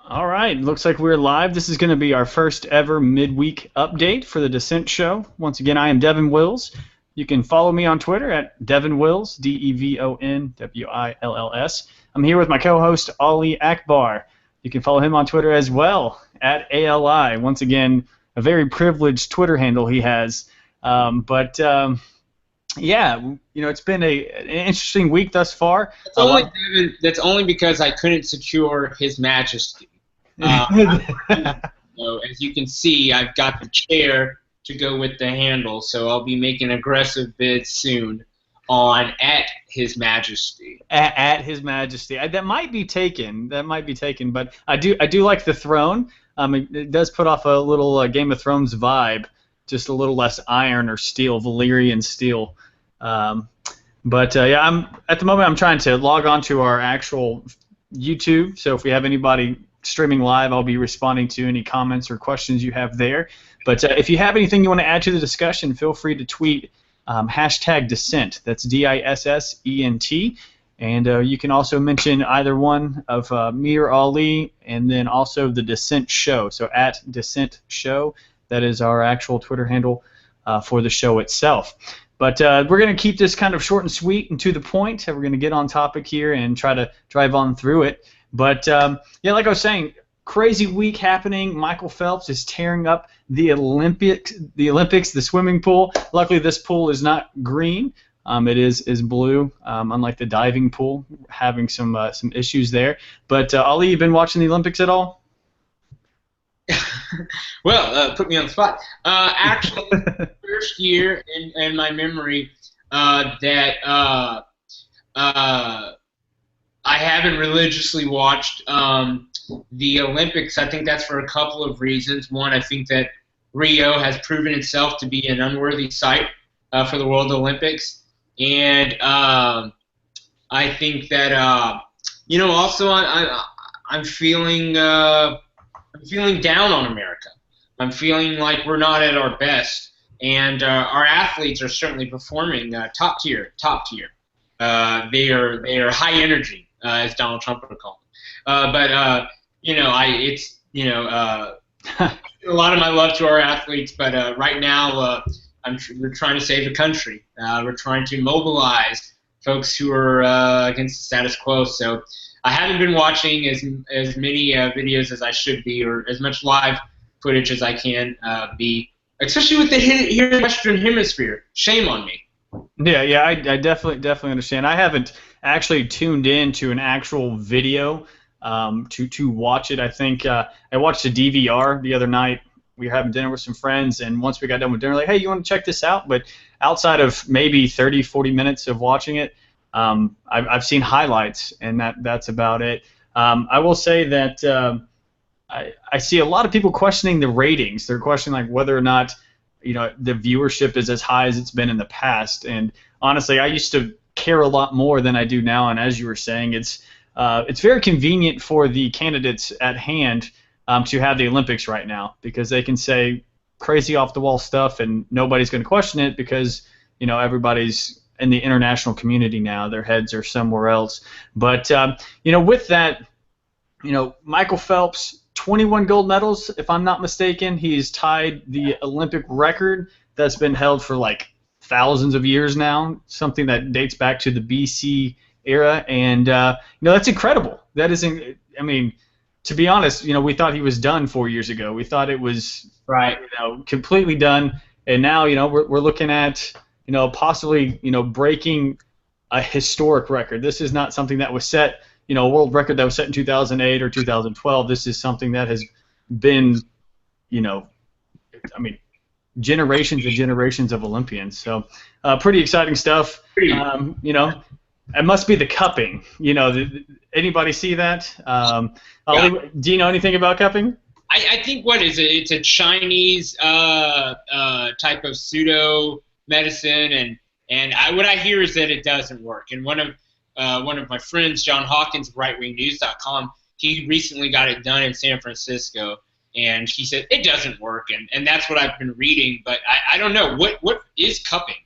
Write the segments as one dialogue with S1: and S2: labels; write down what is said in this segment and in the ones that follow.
S1: All right, looks like we're live. This is going to be our first ever midweek update for the Descent Show. Once again, I am Devin Wills. You can follow me on Twitter at Devin Wills, DEVONWILLS. I'm here with my co-host, Ali Akbar. You can follow him on Twitter as well, at ALI. Once again, a very privileged Twitter handle he has. Yeah, it's been an interesting week thus far.
S2: That's only because I couldn't secure His Majesty. As you can see, I've got the chair to go with the handle, so I'll be making aggressive bids soon on at His Majesty.
S1: At His Majesty. That might be taken. But I do like the throne. It does put off a little Game of Thrones vibe, just a little less iron or steel, Valyrian steel. I'm at the moment I'm trying to log on to our actual YouTube. So if we have anybody streaming live, I'll be responding to any comments or questions you have there. But if you have anything you want to add to the discussion, feel free to tweet hashtag Dissent. That's DISSENT. And you can also mention either one of me or Ali, and then also the Dissent Show. So at Dissent Show, that is our actual Twitter handle for the show itself. But we're going to keep this kind of short and sweet and to the point. We're going to get on topic here and try to drive on through it. But, like I was saying, crazy week happening. Michael Phelps is tearing up the Olympics, the swimming pool. Luckily, this pool is not green. It is blue, unlike the diving pool, having some issues there. But, Ali, you been watching the Olympics at all?
S2: Well, put me on the spot. Actually, first year in my memory that I haven't religiously watched the Olympics. I think that's for a couple of reasons. One, I think that Rio has proven itself to be an unworthy site for the World Olympics, and I think that also I'm feeling down on America. I'm feeling like we're not at our best, and our athletes are certainly performing top tier. They are high energy, as Donald Trump would call them. A lot of my love to our athletes, but right now we're trying to save the country. We're trying to mobilize folks who are against the status quo. So I haven't been watching as many videos as I should be, or as much live footage as I can be, especially with the here in the Western Hemisphere. Shame on me.
S1: Yeah, I definitely understand. I haven't actually tuned in to an actual video to watch it. I think I watched a DVR the other night. We were having dinner with some friends, and once we got done with dinner, like, hey, you want to check this out? But outside of maybe 30, 40 minutes of watching it, I've seen highlights, and that's about it. I will say that I see a lot of people questioning the ratings. They're questioning like whether or not the viewership is as high as it's been in the past. And honestly, I used to care a lot more than I do now. And as you were saying, it's very convenient for the candidates at hand to have the Olympics right now, because they can say crazy off the wall stuff and nobody's going to question it because everybody's in the international community now. Their heads are somewhere else. But with that, Michael Phelps, 21 gold medals, if I'm not mistaken. He's tied the Olympic record that's been held for like thousands of years now, something that dates back to the BC era, and that's incredible. That isn't. I mean, to be honest, we thought he was done 4 years ago. We thought it was completely done, and now we're looking at possibly breaking a historic record. This is not something that was set. A world record that was set in 2008 or 2012. This is something that has been, generations and generations of Olympians. So, pretty exciting stuff. It must be the cupping. Anybody see that? Do you know anything about cupping?
S2: I think what is it? It's a Chinese type of pseudo medicine, and what I hear is that it doesn't work. And one of my friends, John Hawkins of RightWingNews.com, he recently got it done in San Francisco, and he said it doesn't work, and that's what I've been reading. But I don't know what is cupping.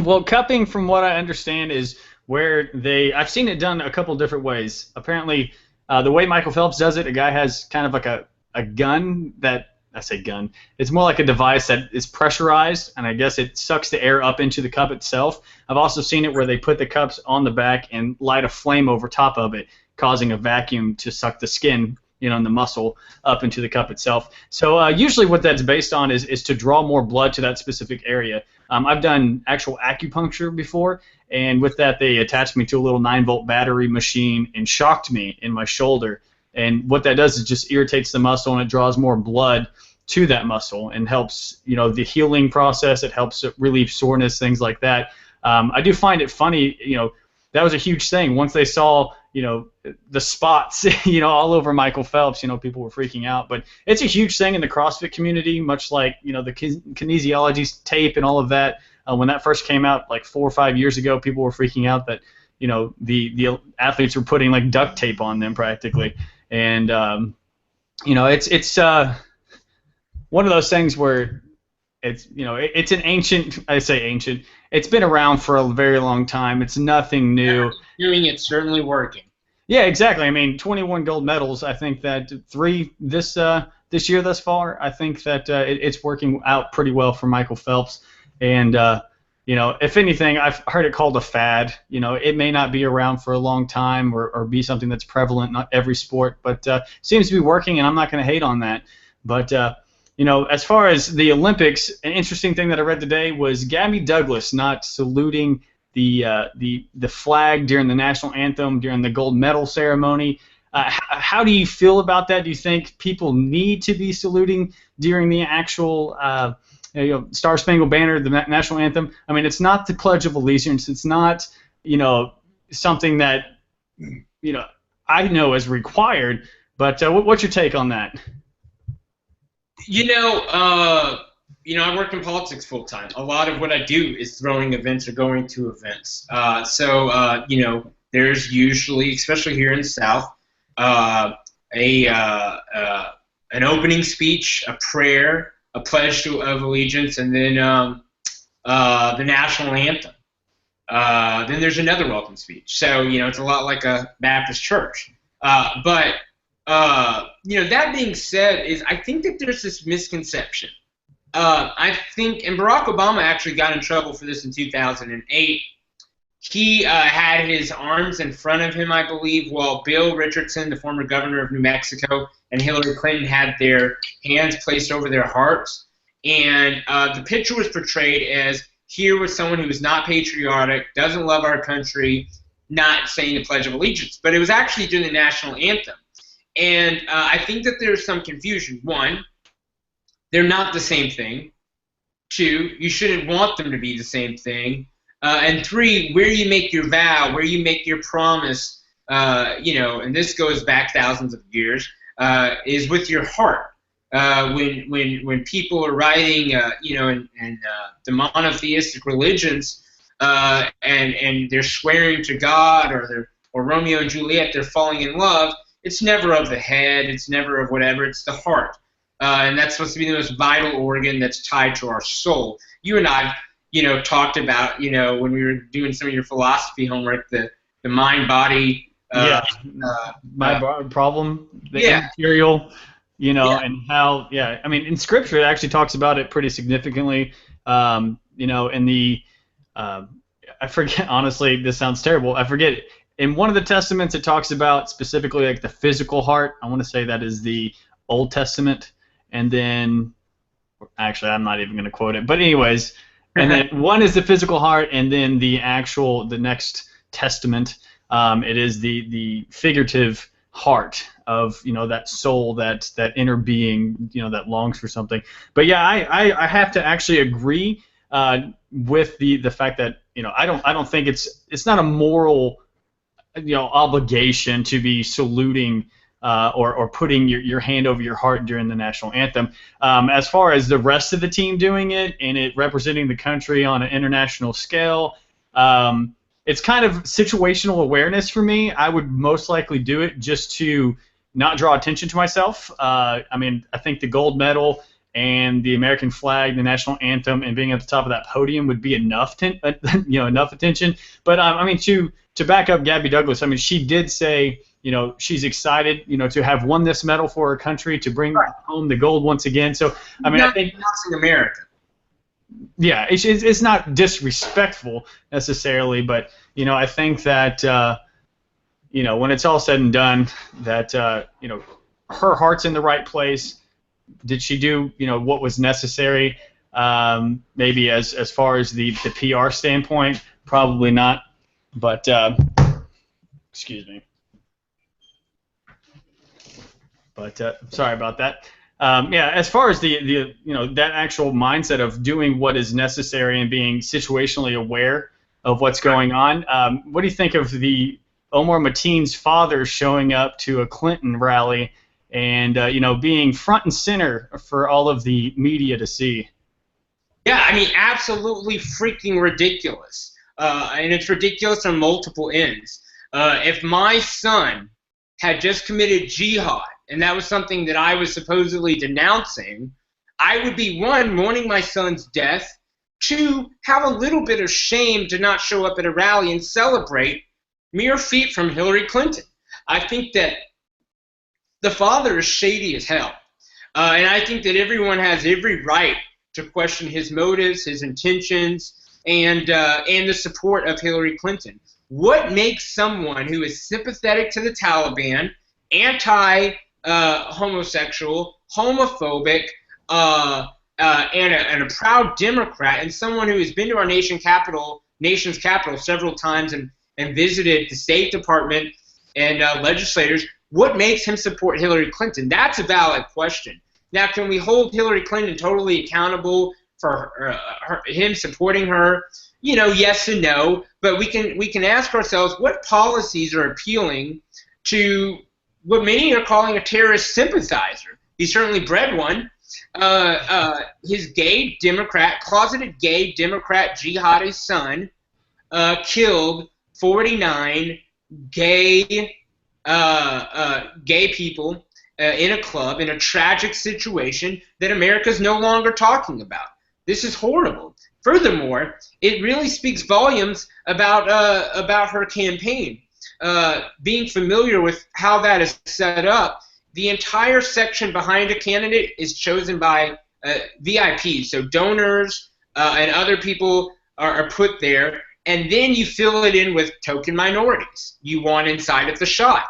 S1: Well, cupping, from what I understand, is where I've seen it done a couple different ways. Apparently, The way Michael Phelps does it, a guy has kind of like a gun that, I say gun, it's more like a device that is pressurized, and I guess it sucks the air up into the cup itself. I've also seen it where they put the cups on the back and light a flame over top of it, causing a vacuum to suck the skin, and the muscle up into the cup itself. So usually what that's based on is to draw more blood to that specific area. I've done actual acupuncture before, and with that they attached me to a little 9-volt battery machine and shocked me in my shoulder. And what that does is just irritates the muscle, and it draws more blood to that muscle and helps, the healing process. It helps relieve soreness, things like that. I do find it funny, that was a huge thing. Once they saw, the spots, all over Michael Phelps, people were freaking out. But it's a huge thing in the CrossFit community, much like, the kinesiology tape and all of that. When that first came out, like 4 or 5 years ago, people were freaking out that, the athletes were putting like duct tape on them practically. And, it's one of those things where it's, it's an ancient, I say ancient, it's been around for a very long time. It's nothing new.
S2: Doing it, certainly working.
S1: Yeah, exactly. I mean, 21 gold medals. I think that 3 this year thus far. I think that it's working out pretty well for Michael Phelps. And, if anything, I've heard it called a fad. It may not be around for a long time or be something that's prevalent in not every sport, but seems to be working, and I'm not going to hate on that. But, as far as the Olympics, an interesting thing that I read today was Gabby Douglas not saluting the flag during the national anthem during the gold medal ceremony. How do you feel about that? Do you think people need to be saluting during the actual Star Spangled Banner, the national anthem? I mean, it's not the Pledge of Allegiance. It's not something that I know is required. But what's your take on that?
S2: I work in politics full time. A lot of what I do is throwing events or going to events. There's usually, especially here in the South, an opening speech, a prayer, a pledge of allegiance, and then the national anthem. Then there's another welcome speech. So it's a lot like a Baptist church. But that being said, I think that there's this misconception. I think, and Barack Obama actually got in trouble for this in 2008. He had his arms in front of him, I believe, while Bill Richardson, the former governor of New Mexico, and Hillary Clinton had their hands placed over their hearts. And the picture was portrayed as here was someone who was not patriotic, doesn't love our country, not saying the Pledge of Allegiance. But it was actually doing the national anthem. And I think that there's some confusion. 1, they're not the same thing. 2, you shouldn't want them to be the same thing. And 3, where you make your vow, where you make your promise, and this goes back thousands of years, is with your heart. When people are writing, in the monotheistic religions, and they're swearing to God, or Romeo and Juliet, they're falling in love. It's never of the head. It's never of whatever. It's the heart. And that's supposed to be the most vital organ that's tied to our soul. You and I, talked about, when we were doing some of your philosophy homework, the mind-body
S1: problem, the immaterial, and how, I mean, in Scripture it actually talks about it pretty significantly, in the, I forget, honestly, this sounds terrible, I forget it. In one of the testaments, it talks about specifically like the physical heart. I want to say that is the Old Testament, and then actually I'm not even going to quote it, but anyways, and then one is the physical heart, and then the next testament, it is the figurative heart of that soul, that inner being, that longs for something. But yeah, I have to actually agree with the fact that I don't think it's not a moral obligation to be saluting or putting your hand over your heart during the national anthem. As far as the rest of the team doing it and it representing the country on an international scale, it's kind of situational awareness for me. I would most likely do it just to not draw attention to myself. I mean, I think the gold medal and the American flag, the national anthem, and being at the top of that podium would be enough, enough attention. But I mean, to back up Gabby Douglas, I mean, she did say she's excited, to have won this medal for her country, to bring
S2: Right.
S1: home the gold once again. So, I mean, I think
S2: denouncing America.
S1: yeah, it's not disrespectful necessarily, but I think that when it's all said and done, that her heart's in the right place. Did she do what was necessary? Maybe as far as the PR standpoint, probably not. But excuse me. But sorry about that. Yeah, as far as the that actual mindset of doing what is necessary and being situationally aware of what's going on, what do you think of the Omar Mateen's father showing up to a Clinton rally and being front and center for all of the media to see?
S2: Yeah, I mean, absolutely freaking ridiculous, and it's ridiculous on multiple ends. If my son had just committed jihad, and that was something that I was supposedly denouncing, I would be, one, mourning my son's death, two, have a little bit of shame to not show up at a rally and celebrate mere feat from Hillary Clinton. I think that the father is shady as hell, and I think that everyone has every right to question his motives, his intentions, and the support of Hillary Clinton. What makes someone who is sympathetic to the Taliban, anti-homosexual, homophobic, and a proud Democrat, and someone who has been to our nation's capital several times and visited the State Department and legislators, what makes him support Hillary Clinton? That's a valid question. Now, can we hold Hillary Clinton totally accountable for him supporting her? Yes and no. But we can ask ourselves, what policies are appealing to what many are calling a terrorist sympathizer? He certainly bred one. His closeted gay Democrat jihadi son killed 49 gay people in a club in a tragic situation that America's no longer talking about. This is horrible. Furthermore, it really speaks volumes about her campaign. Being familiar with how that is set up, the entire section behind a candidate is chosen by VIPs, so donors and other people are put there, and then you fill it in with token minorities you want inside of the shot.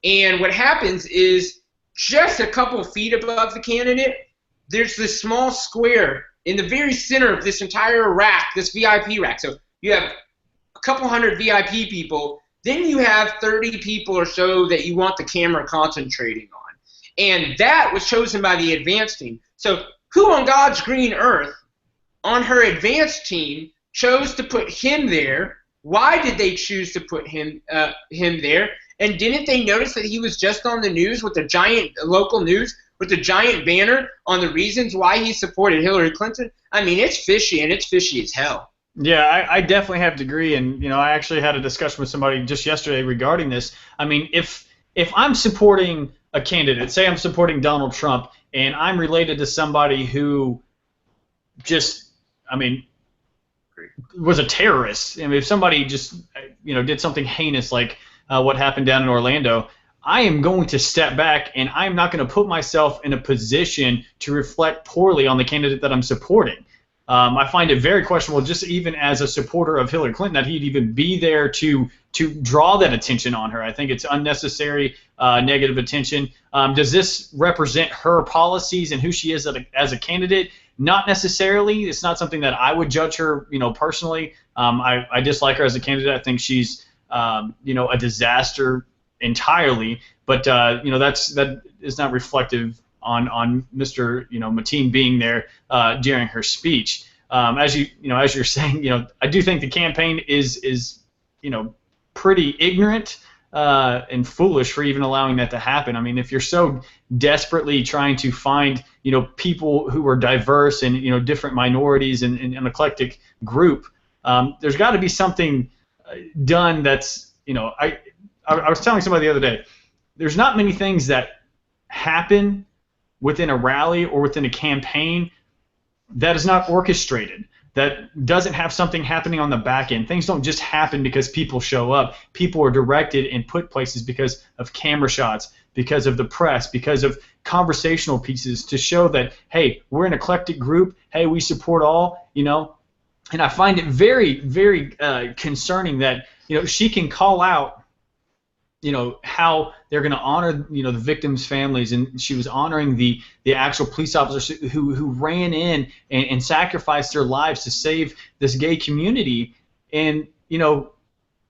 S2: And what happens is, just a couple feet above the candidate, there's this small square in the very center of this entire rack, this VIP rack. So you have a couple hundred VIP people, then you have 30 people or so that you want the camera concentrating on. And that was chosen by the advanced team. So who on God's green earth on her advanced team chose to put him there? Why did they choose to put him there? And didn't they notice that he was just on the news with the giant local news with the giant banner on the reasons why he supported Hillary Clinton? I mean, it's fishy, and it's fishy as hell.
S1: Yeah, I definitely have to agree, and I actually had a discussion with somebody just yesterday regarding this. I mean, if I'm supporting a candidate, say I'm supporting Donald Trump, and I'm related to somebody who just, was a terrorist. I mean, if somebody just, did something heinous like what happened down in Orlando, I am going to step back, and I am not going to put myself in a position to reflect poorly on the candidate that I'm supporting. I find it very questionable, just even as a supporter of Hillary Clinton, that he'd even be there to draw that attention on her. I think it's unnecessary negative attention. Does this represent her policies and who she is as a candidate? Not necessarily. It's not something that I would judge her, personally. I dislike her as a candidate. I think she's a disaster entirely, but that is not reflective on Mr. Mateen being there during her speech. As you're saying, I do think the campaign is pretty ignorant and foolish for even allowing that to happen. I mean, if you're so desperately trying to find people who are diverse and different minorities and an eclectic group, there's got to be something done that's I was telling somebody the other day, there's not many things that happen within a rally or within a campaign that is not orchestrated. that doesn't have something happening on the back end. Things don't just happen because people show up. People are directed and put places because of camera shots, because of the press, because of conversational pieces to show that, hey, we're an eclectic group. Hey, we support all, And I find it very, very concerning that, she can call out, how they're going to honor, the victims' families, and she was honoring the actual police officers who ran in and sacrificed their lives to save this gay community, and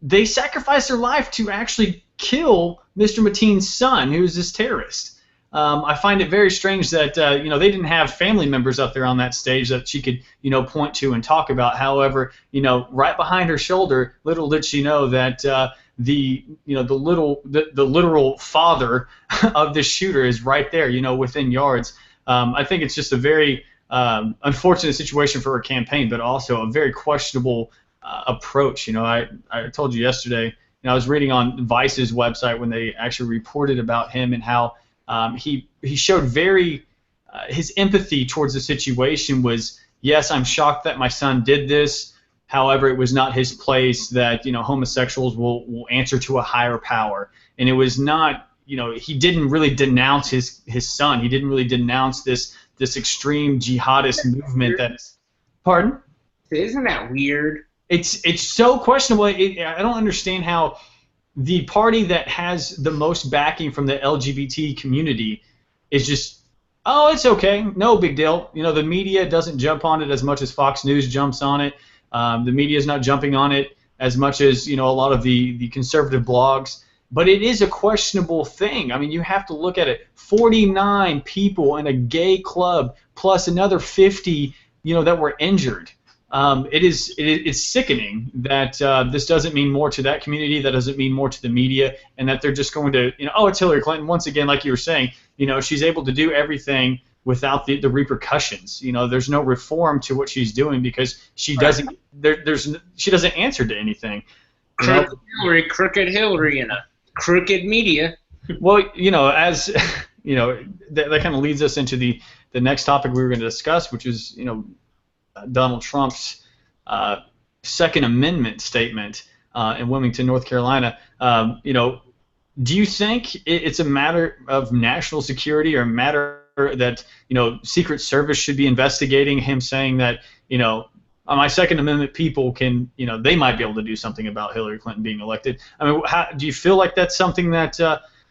S1: they sacrificed their life to actually kill Mr. Mateen's son, who is this terrorist. I find it very strange that they didn't have family members up there on that stage that she could point to and talk about. However, right behind her shoulder, little did she know that the literal father of the shooter is right there, within yards. I think it's just a very unfortunate situation for her campaign, but also a very questionable approach. I told you yesterday, I was reading on Vice's website when they actually reported about him and how he showed his empathy towards the situation was, yes, I'm shocked that my son did this. However, it was not his place that homosexuals will answer to a higher power, and it was not he didn't really denounce his son. He didn't really denounce this extreme jihadist movement. Pardon?
S2: Isn't that weird?
S1: It's so questionable. I don't understand how the party that has the most backing from the LGBT community is just, oh, it's okay, no big deal. The media doesn't jump on it as much as Fox News jumps on it. The media is not jumping on it as much as a lot of the conservative blogs. But it is a questionable thing. I mean, you have to look at it. 49 people in a gay club plus another 50, that were injured. It's sickening that this doesn't mean more to that community, that doesn't mean more to the media, and that they're just going to, oh, it's Hillary Clinton. Once again, like you were saying, she's able to do everything without the repercussions. There's no reform to what she's doing because she doesn't. She doesn't answer to anything.
S2: Crooked Hillary, and a crooked media.
S1: Well, as that kind of leads us into the next topic we were going to discuss, which is Donald Trump's Second Amendment statement in Wilmington, North Carolina. Do you think it's a matter of national security or a matter that Secret Service should be investigating him saying that my Second Amendment people can they might be able to do something about Hillary Clinton being elected? I mean, do you feel like that's something that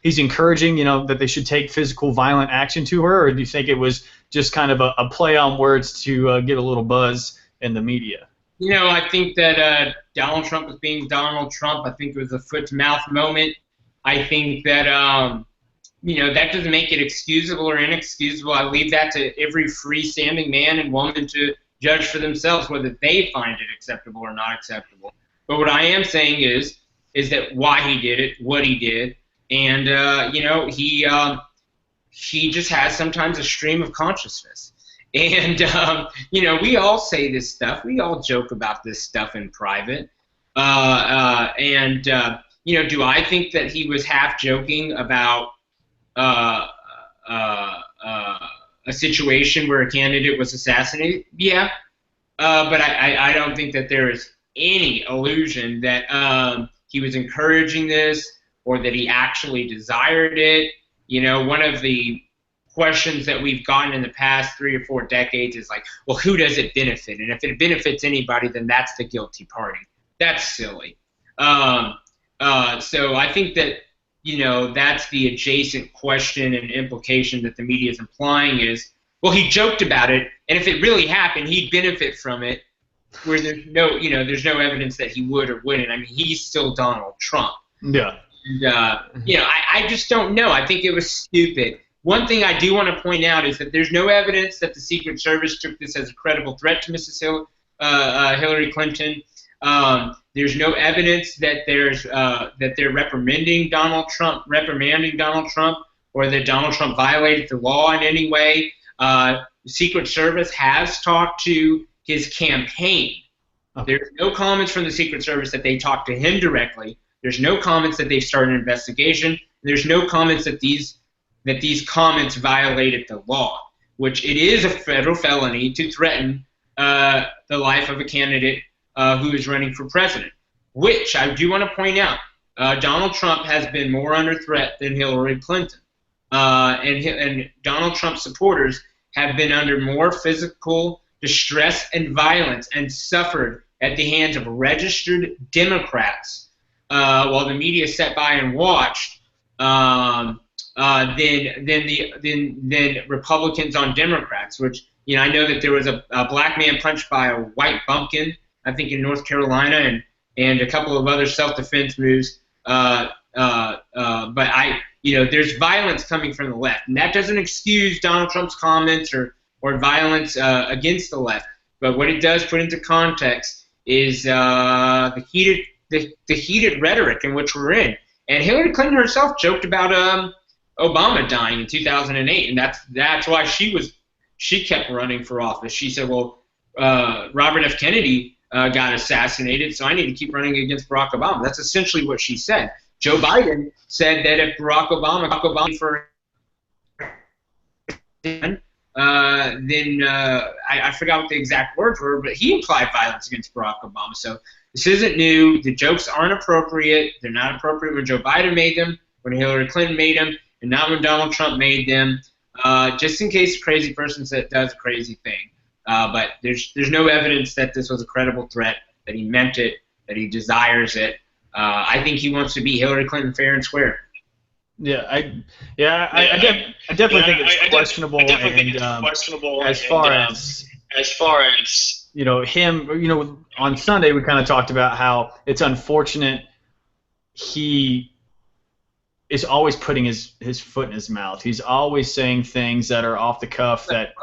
S1: he's encouraging, that they should take physical violent action to her, or do you think it was just kind of a play on words to get a little buzz in the media?
S2: I think that Donald Trump was being Donald Trump. I think it was a foot-to-mouth moment. I think that, that doesn't make it excusable or inexcusable. I leave that to every freestanding man and woman to judge for themselves whether they find it acceptable or not acceptable. But what I am saying is that why he did it, what he did, and he just has sometimes a stream of consciousness. And we all say this stuff. We all joke about this stuff in private. Do I think that he was half joking about a situation where a candidate was assassinated? Yeah. But I don't think that there is any illusion that he was encouraging this or that he actually desired it. One of the questions that we've gotten in the past 3 or 4 decades is like, well, who does it benefit? And if it benefits anybody, then that's the guilty party. That's silly. So I think that, that's the adjacent question and implication that the media is implying is, well, he joked about it, and if it really happened, he'd benefit from it, where there's no evidence that he would or wouldn't. I mean, he's still Donald Trump.
S1: Yeah.
S2: And, I just don't know. I think it was stupid. One thing I do want to point out is that there's no evidence that the Secret Service took this as a credible threat to Mrs. Hillary Clinton. There's no evidence that they're reprimanding Donald Trump, or that Donald Trump violated the law in any way. The Secret Service has talked to his campaign. Okay. There's no comments from the Secret Service that they talked to him directly. There's no comments that they've started an investigation. There's no comments that these comments violated the law, which it is a federal felony to threaten the life of a candidate who is running for president. Which I do want to point out, Donald Trump has been more under threat than Hillary Clinton, and Donald Trump supporters have been under more physical distress and violence and suffered at the hands of registered Democrats while the media sat by and watched than Republicans on Democrats. Which, you know, I know that there was a black man punched by a white bumpkin, I think in North Carolina, and a couple of other self-defense moves. But there's violence coming from the left, and that doesn't excuse Donald Trump's comments or violence against the left. But what it does put into context is the heated rhetoric in which we're in. And Hillary Clinton herself joked about Obama dying in 2008, and that's why she kept running for office. She said, "Well, Robert F. Kennedy got assassinated, so I need to keep running against Barack Obama." That's essentially what she said. Joe Biden said that if Barack Obama for then I forgot what the exact words were, but he implied violence against Barack Obama. So this isn't new. The jokes aren't appropriate. They're not appropriate when Joe Biden made them, when Hillary Clinton made them, and not when Donald Trump made them. Just in case a crazy person does a crazy thing. But there's no evidence that this was a credible threat, that he meant it, that he desires it. I think he wants to beat Hillary Clinton fair and square.
S1: I definitely think it's questionable. As far as him, on Sunday we kind of talked about how it's unfortunate he is always putting his foot in his mouth. He's always saying things that are off the cuff that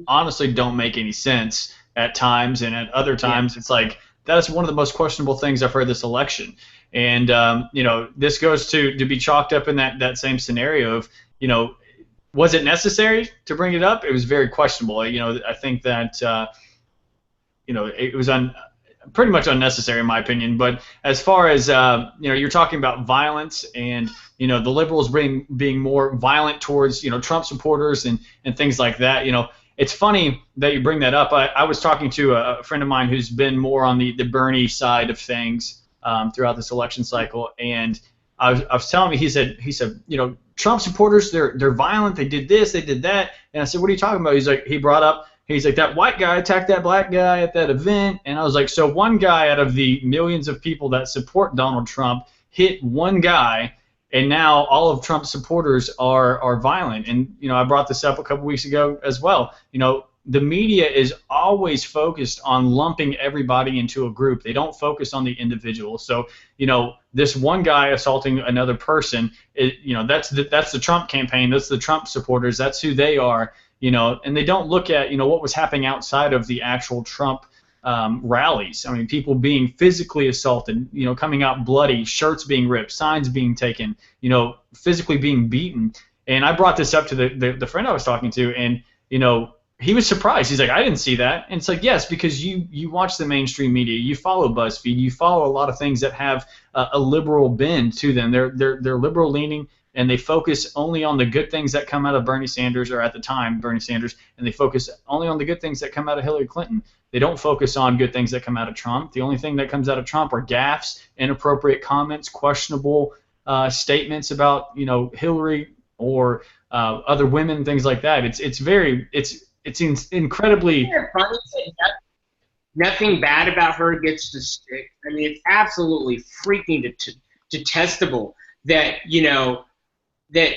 S1: honestly don't make any sense at times, and at other times it's like that's one of the most questionable things I've heard this election. And this goes to be chalked up in that same scenario of, was it necessary to bring it up? It was very questionable. I think that it was pretty much unnecessary in my opinion. But as far as you're talking about violence and the liberals being more violent towards Trump supporters and things like that. It's funny that you bring that up. I was talking to a friend of mine who's been more on the Bernie side of things throughout this election cycle, and I was telling me, he said, Trump supporters, they're violent, they did this, they did that, and I said, what are you talking about? He's like, that white guy attacked that black guy at that event, and I was like, so one guy out of the millions of people that support Donald Trump hit one guy, and now all of Trump's supporters are violent. And I brought this up a couple weeks ago as well. The media is always focused on lumping everybody into a group. They don't focus on the individual. So, this one guy assaulting another person, that's the Trump campaign. That's the Trump supporters. That's who they are, and they don't look at, what was happening outside of the actual Trump rallies. I mean, people being physically assaulted, coming out bloody, shirts being ripped, signs being taken, physically being beaten. And I brought this up to the friend I was talking to, and, he was surprised. He's like, I didn't see that. And it's like, yes, because you watch the mainstream media, you follow BuzzFeed, you follow a lot of things that have a liberal bend to them. They're liberal leaning, and they focus only on the good things that come out of Bernie Sanders, or at the time Bernie Sanders, and they focus only on the good things that come out of Hillary Clinton. They don't focus on good things that come out of Trump. The only thing that comes out of Trump are gaffes, inappropriate comments, questionable statements about Hillary or other women, things like that. It's incredibly.
S2: Nothing bad about her gets to stick. I mean, it's absolutely freaking detestable that that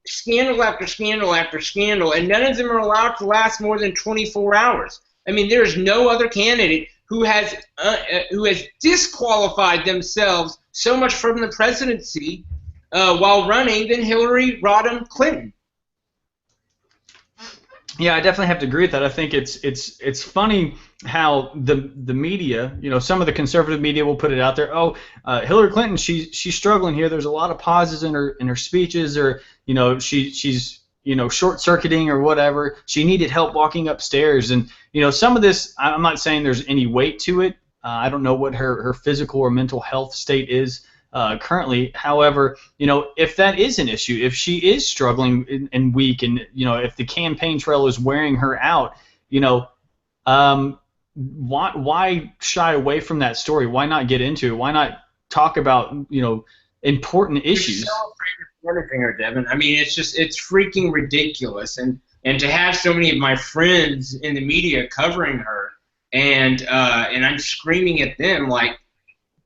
S2: scandal after scandal after scandal, and none of them are allowed to last more than 24 hours. I mean, there is no other candidate who has disqualified themselves so much from the presidency while running than Hillary Rodham Clinton.
S1: Yeah, I definitely have to agree with that. I think it's funny how the media, some of the conservative media will put it out there. Oh, Hillary Clinton, she's struggling here. There's a lot of pauses in her speeches, or she's short-circuiting or whatever. She needed help walking upstairs, and some of this, I'm not saying there's any weight to it. I don't know what her physical or mental health state is currently. However, if that is an issue, if she is struggling and weak, and if the campaign trail is wearing her out, why shy away from that story? Why not get into it? Why not talk about important
S2: You're so
S1: issues?
S2: afraid of anything her, Devin. I mean, it's freaking ridiculous, and to have so many of my friends in the media covering her, and I'm screaming at them like,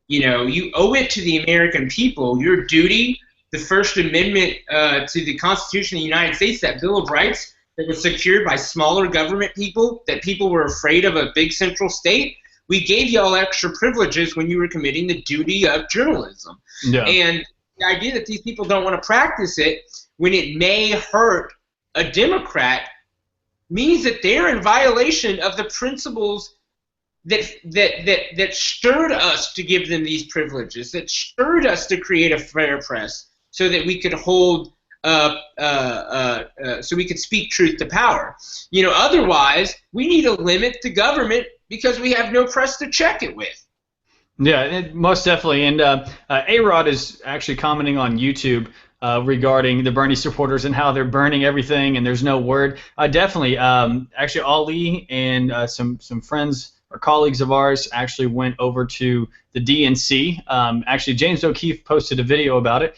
S2: you owe it to the American people, your duty, the First Amendment to the Constitution of the United States, that Bill of Rights that was secured by smaller government people, that people were afraid of a big central state. We gave y'all extra privileges when you were committing the duty of journalism.
S1: Yeah.
S2: And the idea that these people don't want to practice it when it may hurt a Democrat means that they're in violation of the principles that stirred us to give them these privileges, that stirred us to create a fair press so that we could so we could speak truth to power. Otherwise, we need to limit the government because we have no press to check it with.
S1: Yeah, most definitely. And A-Rod is actually commenting on YouTube regarding the Bernie supporters and how they're burning everything and there's no word. Definitely. Actually, Ali and some friends or colleagues of ours actually went over to the DNC. Actually, James O'Keefe posted a video about it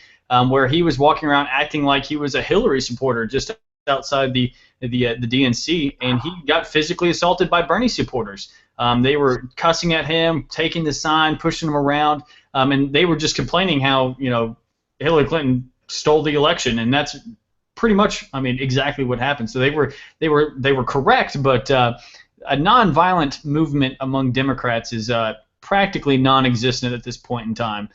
S1: where he was walking around acting like he was a Hillary supporter just outside the DNC, and he got physically assaulted by Bernie supporters. They were cussing at him, taking the sign, pushing him around, and they were just complaining how Hillary Clinton stole the election, and that's pretty much, exactly what happened. So they were correct, but a nonviolent movement among Democrats is practically non-existent at this point in time.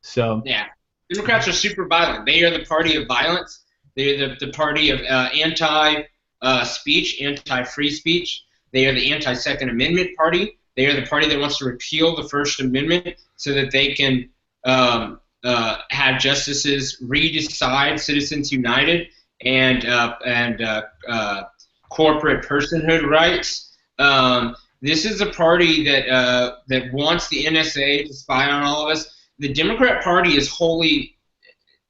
S1: So
S2: yeah, Democrats are super violent. They are the party of violence. They're the party of anti-speech, anti-free speech. They are the anti-Second Amendment party. They are the party that wants to repeal the First Amendment so that they can have justices redecide Citizens United and corporate personhood rights. This is a party that wants the NSA to spy on all of us. The Democrat Party is wholly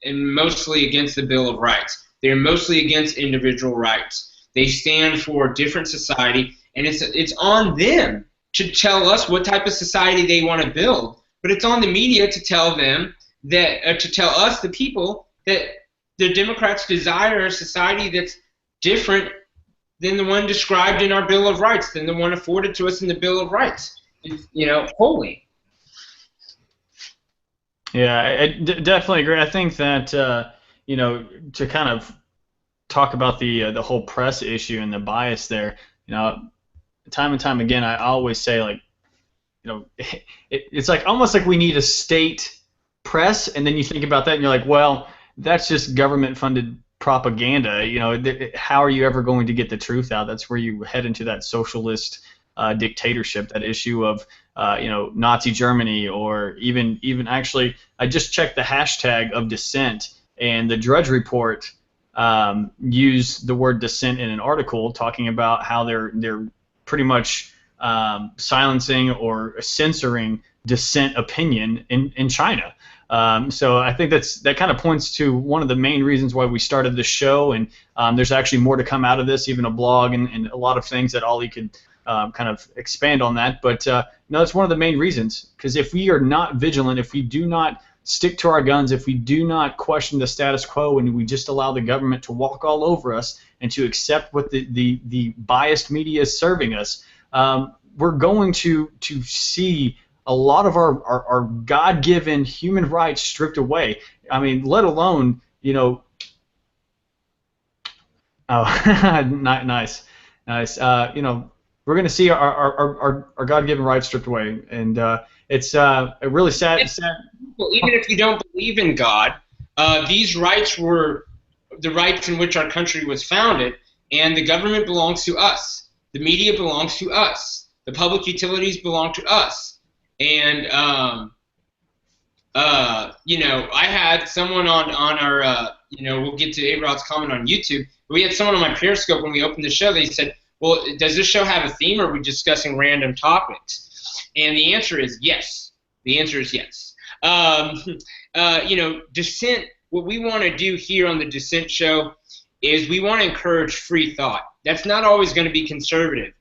S2: and mostly against the Bill of Rights. They're mostly against individual rights. They stand for a different society, and it's on them to tell us what type of society they want to build. But it's on the media to tell them that, to tell us, the people, that the Democrats desire a society that's different than the one described in our Bill of Rights, than the one afforded to us in the Bill of Rights. It's, wholly.
S1: Yeah, I definitely agree. I think that to kind of talk about the whole press issue and the bias there, time and time again, I always say, like, it's like almost like we need a state press, and then you think about that and you're like, well, that's just government-funded propaganda. How are you ever going to get the truth out? That's where you head into that socialist dictatorship, that issue of Nazi Germany, or even actually, I just checked the hashtag of dissent, and the Drudge Report used the word dissent in an article talking about how they're pretty much silencing or censoring dissent opinion in China. So I think that kind of points to one of the main reasons why we started this show, and there's actually more to come out of this, even a blog and a lot of things that Ollie could kind of expand on that. But no, it's one of the main reasons, because if we are not vigilant, if we do not stick to our guns, if we do not question the status quo and we just allow the government to walk all over us and to accept what the biased media is serving us, we're going to see a lot of our God-given human rights stripped away. Let alone, oh, nice. We're going to see our God-given rights stripped away, and it's a really sad.
S2: Well, even if you don't believe in God, these rights were the rights in which our country was founded, and the government belongs to us. The media belongs to us. The public utilities belong to us. And I had someone on our we'll get to A-Rod's comment on YouTube. We had someone on my Periscope when we opened the show. They said, well, does this show have a theme, or are we discussing random topics? And the answer is yes. The answer is yes. Dissent, what we want to do here on the Dissent Show is we want to encourage free thought. That's not always going to be conservative.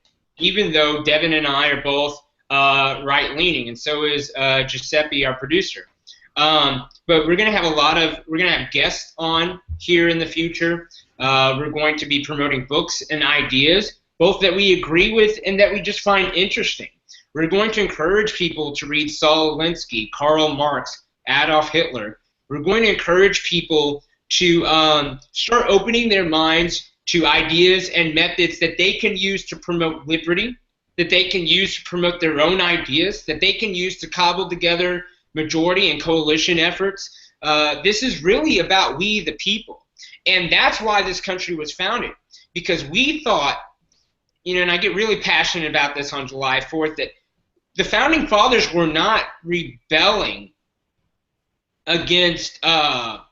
S2: even though Devin and I are both right-leaning, and so is Giuseppe, our producer. But we're gonna have guests on here in the future. We're going to be promoting books and ideas, both that we agree with and that we just find interesting. We're going to encourage people to read Saul Alinsky, Karl Marx, Adolf Hitler. We're going to encourage people to start opening their minds to ideas and methods that they can use to promote liberty, that they can use to promote their own ideas, that they can use to cobble together majority and coalition efforts. This is really about we the people. And that's why this country was founded, because we thought, and I get really passionate about this on July 4th, that the Founding Fathers were not rebelling against a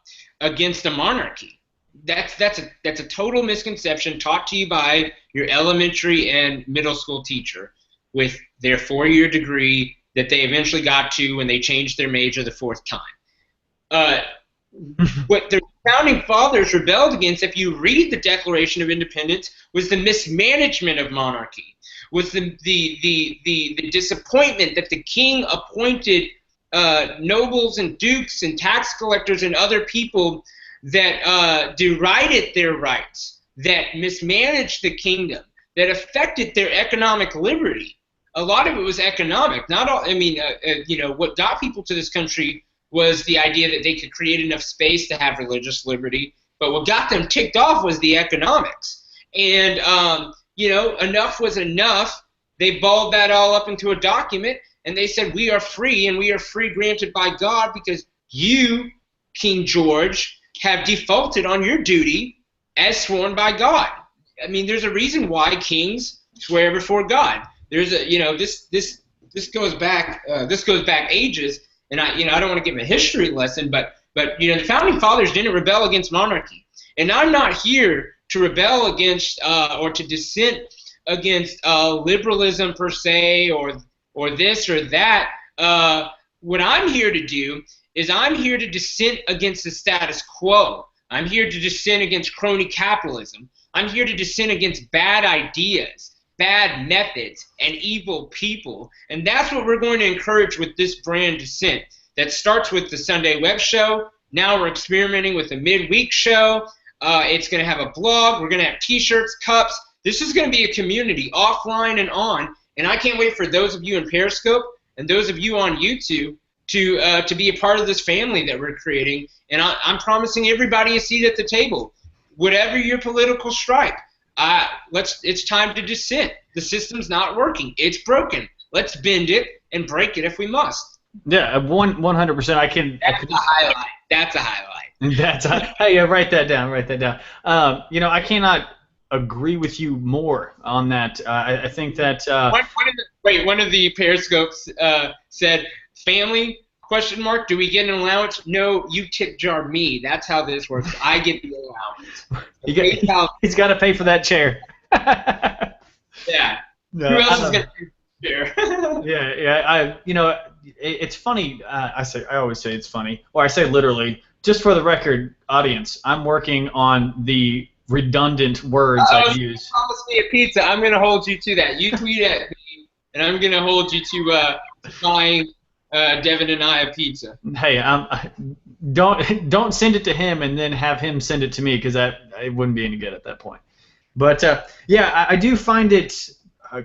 S2: monarchy. That's a total misconception taught to you by your elementary and middle school teacher with their 4-year degree that they eventually got to when they changed their major the 4th time. What the Founding Fathers rebelled against, if you read the Declaration of Independence, was the mismanagement of monarchy, was the disappointment that the king appointed nobles and dukes and tax collectors and other people that derided their rights, that mismanaged the kingdom, that affected their economic liberty. A lot of it was economic. Not all. I mean, what got people to this country was the idea that they could create enough space to have religious liberty. But what got them ticked off was the economics. And enough was enough. They balled that all up into a document, and they said, we are free, and we are free granted by God because you, King George, have defaulted on your duty as sworn by God. I mean, there's a reason why kings swear before God. There's a, this goes back ages, and I don't want to give a history lesson, but the Founding Fathers didn't rebel against monarchy, and I'm not here to rebel against or to dissent against liberalism per se or this or that. What I'm here to do is I'm here to dissent against the status quo. I'm here to dissent against crony capitalism. I'm here to dissent against bad ideas, bad methods, and evil people. And that's what we're going to encourage with this brand dissent. That starts with the Sunday Web Show. Now we're experimenting with the Midweek Show. It's going to have a blog. We're going to have T-shirts, cups. This is going to be a community, offline and on. And I can't wait for those of you in Periscope and those of you on YouTube to be a part of this family that we're creating. And I'm promising everybody a seat at the table. Whatever your political stripe, it's time to dissent. The system's not working. It's broken. Let's bend it and break it if we must.
S1: Yeah, 100%.
S2: That's a highlight. That's a highlight.
S1: Hey, write that down. Write that down. I cannot agree with you more on that. I think that
S2: one of the Periscopes said, "Family ? Do we get an allowance? No, you tip jar me. That's how this works. I get the allowance.
S1: He's got to pay for that chair."
S2: Yeah. No, who else is going to pay for the chair?
S1: Yeah. It's funny. I always say it's funny, or I say literally. Just for the record, audience, I'm working on the redundant words I use.
S2: Promise me a pizza. I'm going to hold you to that. You tweet at me, and I'm going to hold you to buying Devin and I a pizza.
S1: Hey, don't send it to him and then have him send it to me, because it wouldn't be any good at that point. But I do find it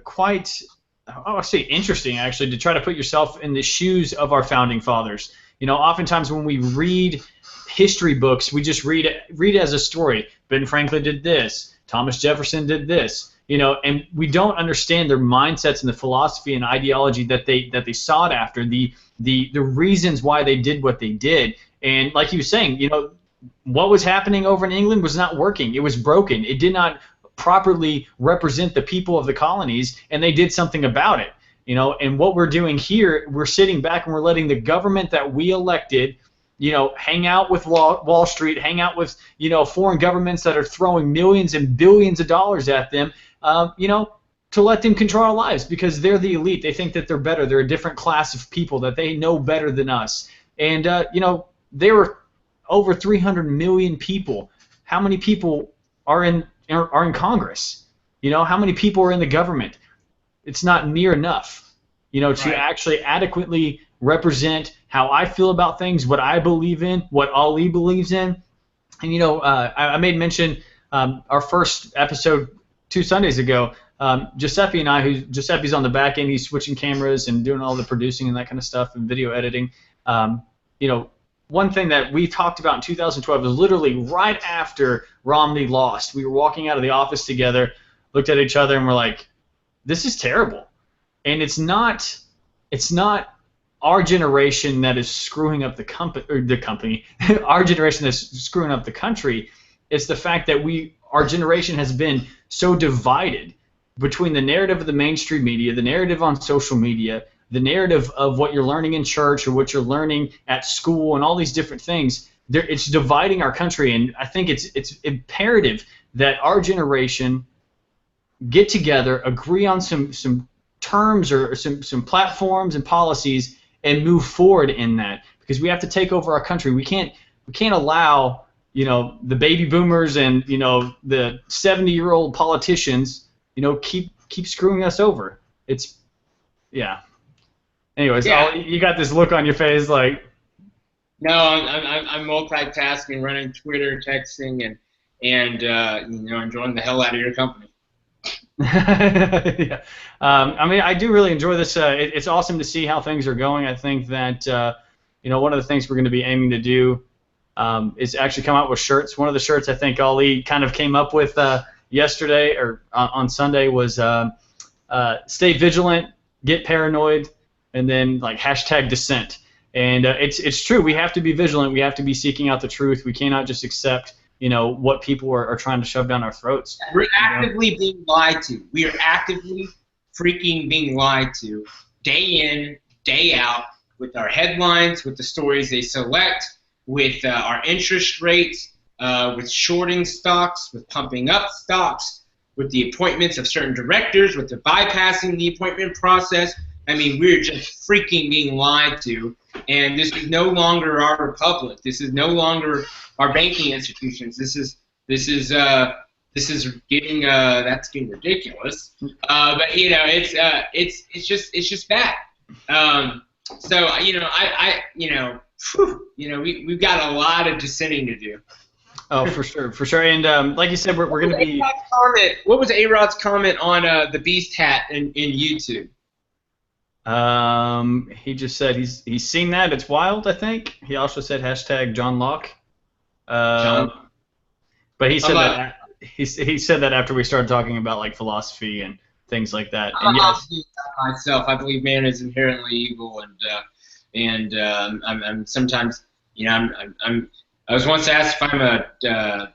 S1: quite, I'll say, interesting actually to try to put yourself in the shoes of our founding fathers. Oftentimes when we read history books, we just read it as a story. Ben Franklin did this. Thomas Jefferson did this. And we don't understand their mindsets and the philosophy and ideology that they sought after, the reasons why they did what they did. And like you were saying, what was happening over in England was not working. It was broken. It did not properly represent the people of the colonies, and they did something about it. And what we're doing here, we're sitting back and we're letting the government that we elected, hang out with Wall Street, hang out with, foreign governments that are throwing millions and billions of dollars at them, to let them control our lives, because they're the elite. They think that they're better. They're a different class of people, that they know better than us. And, there were over 300 million people. How many people are in Congress? How many people are in the government? it's not near enough, to actually adequately represent how I feel about things, what I believe in, what Ali believes in. And I made mention our first episode 2 Sundays ago. Giuseppe and I, Giuseppe's on the back end, he's switching cameras and doing all the producing and that kind of stuff and video editing. One thing that we talked about in 2012 was literally right after Romney lost. We were walking out of the office together, looked at each other, and we're like, "This is terrible." And it's not our generation that is screwing up the company, our generation that's screwing up the country. It's the fact that our generation has been so divided between the narrative of the mainstream media, the narrative on social media, the narrative of what you're learning in church or what you're learning at school, and all these different things. It's dividing our country, and I think it's imperative that our generation get together, agree on some terms or some platforms and policies, and move forward in that, because we have to take over our country. We can't allow the baby boomers and the 70-year-old politicians keep screwing us over. Anyways,
S2: Yeah.
S1: you got this look on your face like.
S2: No, I'm multitasking, running Twitter, texting, and enjoying the hell out of your company.
S1: Yeah. I do really enjoy this. It's awesome to see how things are going. I think that one of the things we're going to be aiming to do is actually come out with shirts. One of the shirts I think Ali kind of came up with yesterday or on Sunday was "Stay vigilant, get paranoid," and then like #dissent. And it's true. We have to be vigilant. We have to be seeking out the truth. We cannot just accept what people are trying to shove down our throats.
S2: We're actively being lied to. We are actively freaking being lied to day in, day out, with our headlines, with the stories they select, with our interest rates, with shorting stocks, with pumping up stocks, with the appointments of certain directors, with the bypassing the appointment process. I mean, we're just freaking being lied to, and this is no longer our republic. This is no longer our banking institutions. This is getting that's getting ridiculous. But it's just bad. We've got a lot of dissenting to do.
S1: Oh, for sure. And like you said, we're going to be.
S2: What was A-Rod's comment on the Beast hat in YouTube?
S1: He just said he's seen that. It's wild, I think. He also said #John Locke. But he said that he said that after we started talking about like philosophy and things like that. And yes,
S2: myself, I believe man is inherently evil, and I'm sometimes I was once asked if I'm a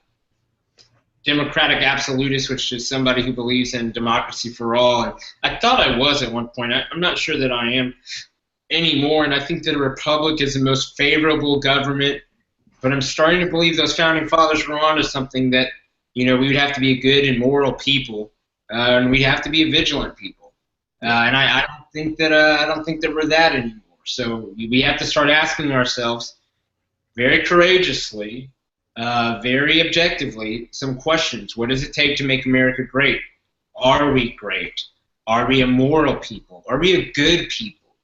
S2: democratic absolutist, which is somebody who believes in democracy for all, and I thought I was at one point. I'm not sure that I am anymore, and I think that a republic is the most favorable government, but I'm starting to believe those founding fathers were onto something, that we would have to be a good and moral people, and we'd have to be a vigilant people, and I don't think that we're that anymore. So we have to start asking ourselves very courageously, very objectively, some questions. What does it take to make America great? Are we great? Are we a moral people? Are we a good people?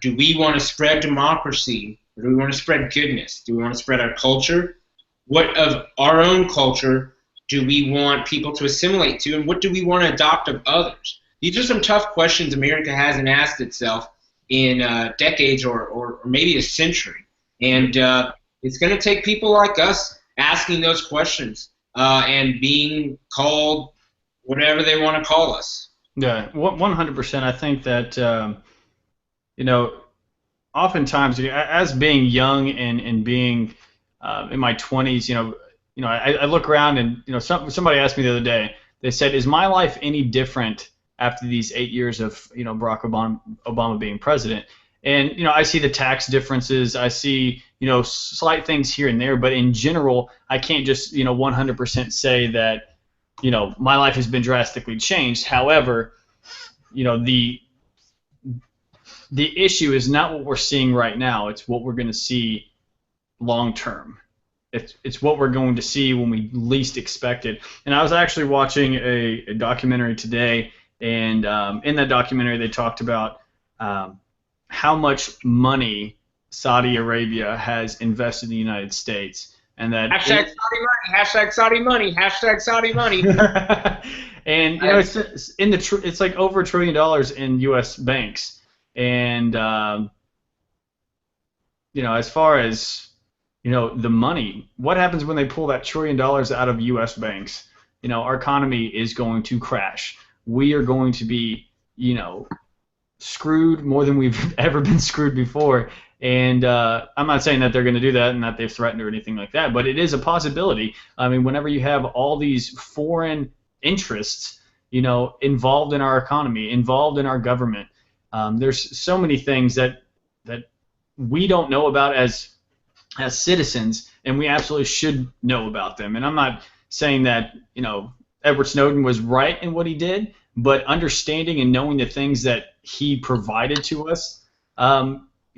S2: Do we want to spread democracy? Or do we want to spread goodness? Do we want to spread our culture? What of our own culture do we want people to assimilate to, and what do we want to adopt of others? These are some tough questions America hasn't asked itself in decades or maybe a century. And it's going to take people like us asking those questions and being called whatever they want to call us.
S1: Yeah, 100%. I think that oftentimes, as being young and being in my 20s, I look around and somebody asked me the other day. They said, "Is my life any different after these 8 years of Barack Obama being president?" And I see the tax differences. I see slight things here and there, but in general, I can't just 100% say that my life has been drastically changed. However, the issue is not what we're seeing right now. It's what we're going to see long term. It's what we're going to see when we least expect it. And I was actually watching a documentary today, And in that documentary, they talked about um, how much money Saudi Arabia has invested in the United States, and that
S2: Hashtag Saudi money. Hashtag Saudi money. Hashtag Saudi money.
S1: and it's in the it's like over $1 trillion in U.S. banks, and as far as the money, what happens when they pull that $1 trillion out of U.S. banks? Our economy is going to crash. We are going to be, screwed more than we've ever been screwed before. And I'm not saying that they're going to do that and that they've threatened or anything like that, but it is a possibility. I mean, whenever you have all these foreign interests, involved in our economy, involved in our government, there's so many things that we don't know about as citizens, and we absolutely should know about them. And I'm not saying that Edward Snowden was right in what he did, but understanding and knowing the things that he provided to us,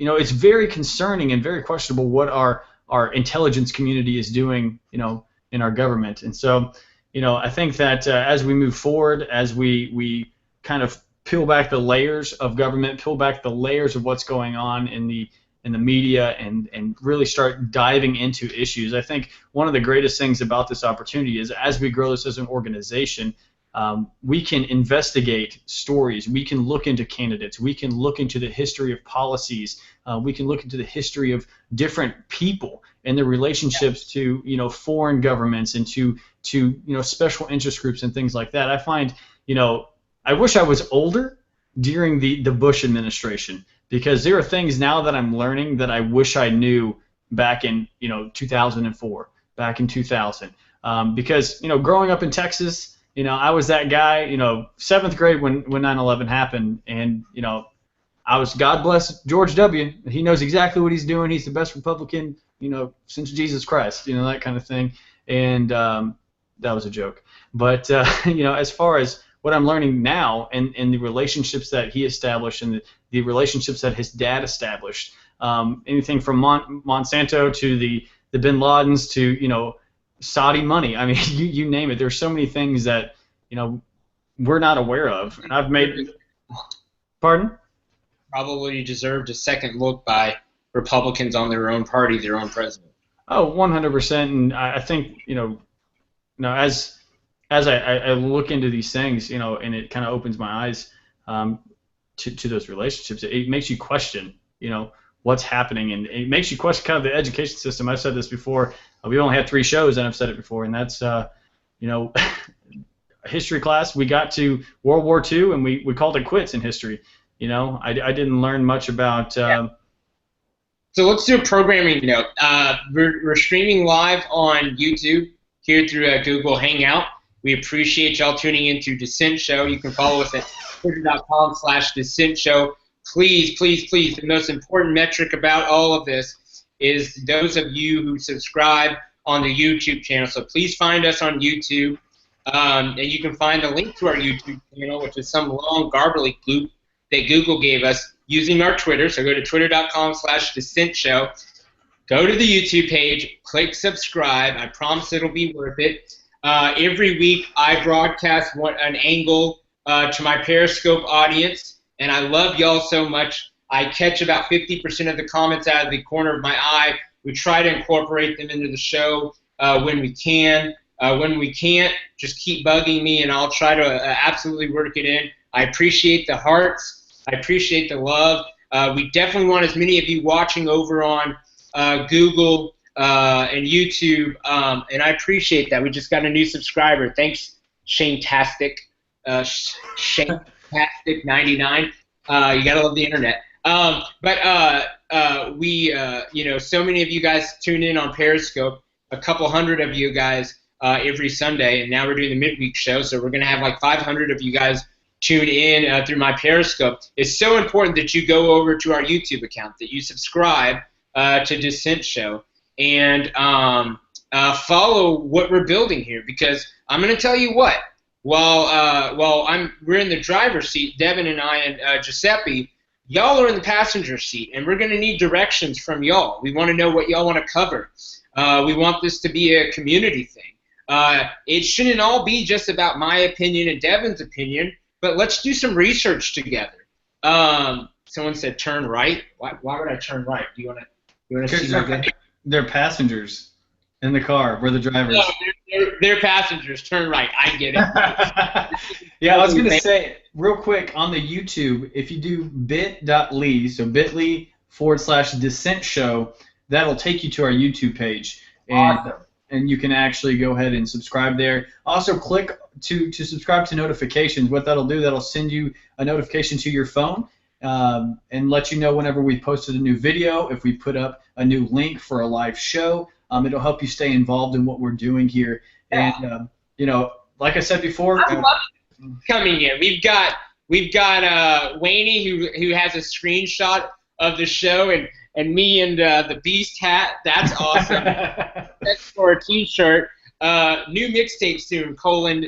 S1: it's very concerning and very questionable what our intelligence community is doing, in our government. And so, I think that as we move forward, as we kind of peel back the layers of government, peel back the layers of what's going on in the media, and really start diving into issues. I think one of the greatest things about this opportunity is as we grow this as an organization, we can investigate stories, we can look into candidates, we can look into the history of policies, we can look into the history of different people and their relationships to foreign governments and to special interest groups and things like that. I find I wish I was older during the Bush administration, because there are things now that I'm learning that I wish I knew back in 2004, back in 2000. Because growing up in Texas, I was that guy, 7th grade when 9/11 happened, and I was, God bless George W. He knows exactly what he's doing. He's the best Republican since Jesus Christ, that kind of thing. And that was a joke. But as far as what I'm learning now, and the relationships that he established, and the relationships that his dad established, anything from Monsanto to the Bin Ladens to Saudi money. I mean, you name it. There's so many things that we're not aware of, and I've made. Pardon?
S2: Probably deserved a second look by Republicans on their own party, their own president.
S1: Oh, 100%. And I think as I look into these things, and it kind of opens my eyes to those relationships. It makes you question, what's happening, and it makes you question kind of the education system. I've said this before. We only had 3 shows, and I've said it before, and that's, history class. We got to World War II, and we called it quits in history. I didn't learn much about.
S2: So let's do a programming note. We're streaming live on YouTube here through Google Hangout. We appreciate y'all tuning into Dissent Show. You can follow us at twitter.com/Dissent Show. Please, please, please, the most important metric about all of this is those of you who subscribe on the YouTube channel. So please find us on YouTube, and you can find the link to our YouTube channel, which is some long garbly loop that Google gave us, using our Twitter. So go to twitter.com/Dissent Show. Go to the YouTube page, click subscribe. I promise it'll be worth it. Every week I broadcast an angle to my Periscope audience, and I love y'all so much. I catch about 50% of the comments out of the corner of my eye. We try to incorporate them into the show when we can. When we can't, just keep bugging me, and I'll try to absolutely work it in. I appreciate the hearts. I appreciate the love. We definitely want as many of you watching over on Google and YouTube, and I appreciate that. We just got a new subscriber. Thanks, Shane-tastic, Shane-tastic99. You gotta love the internet. We, so many of you guys tune in on Periscope. A couple hundred of you guys every Sunday, and now we're doing the midweek show, so we're gonna have like 500 of you guys tune in through my Periscope. It's so important that you go over to our YouTube account, that you subscribe to Dissent Show, and follow what we're building here, because I'm going to tell you what, while we're in the driver's seat, Devin and I and Giuseppe, y'all are in the passenger seat, and we're going to need directions from y'all. We want to know what y'all want to cover. We want this to be a community thing. It shouldn't all be just about my opinion and Devin's opinion. but let's do some research together. Someone said turn right. Why would I turn right? Do you want to see my video?
S1: They're passengers in the car. We're the drivers.
S2: No, they're passengers. Turn right. I get it.
S1: Yeah, I was going to say, real quick, on the YouTube, if you do bit.ly, so bit.ly/Dissent Show, that'll take you to our YouTube page. And you can actually go ahead and subscribe there. Also, click to subscribe to notifications. What that'll do, that'll send you a notification to your phone and let you know whenever we posted a new video, if we put up a new link for a live show. It'll help you stay involved in what we're doing here. And, like I said before,
S2: I love coming in. We've got Wayne who has a screenshot of the show, and me and the Beast hat. That's awesome. That's for a T-shirt. New mixtape soon,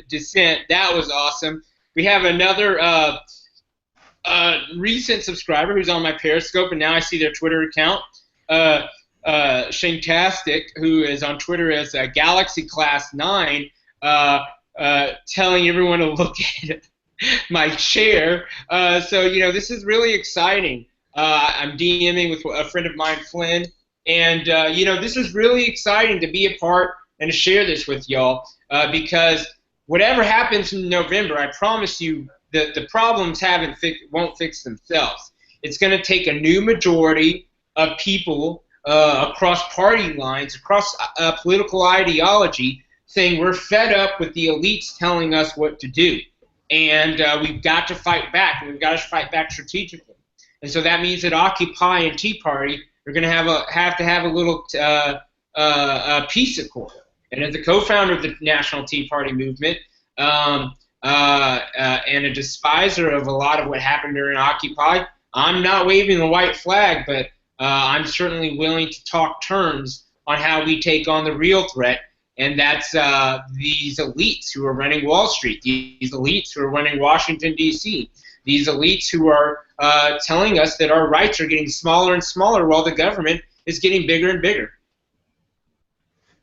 S2: Dissent. That was awesome. We have another recent subscriber who's on my Periscope, and now I see their Twitter account. Shanetastic, who is on Twitter as Galaxy Class 9, telling everyone to look at my chair. So this is really exciting. I'm DMing with a friend of mine, Flynn, and this is really exciting to be a part and to share this with y'all because whatever happens in November, I promise you that the problems won't fix themselves. It's going to take a new majority of people across party lines, across political ideology, saying we're fed up with the elites telling us what to do, and we've got to fight back, and we've got to fight back strategically. And so that means that Occupy and Tea Party are going to have to have a little peace accord. And as a co-founder of the National Tea Party movement and a despiser of a lot of what happened during Occupy, I'm not waving the white flag, but I'm certainly willing to talk terms on how we take on the real threat, and that's these elites who are running Wall Street, these elites who are running Washington, D.C., these elites who are telling us that our rights are getting smaller and smaller while the government is getting bigger and bigger.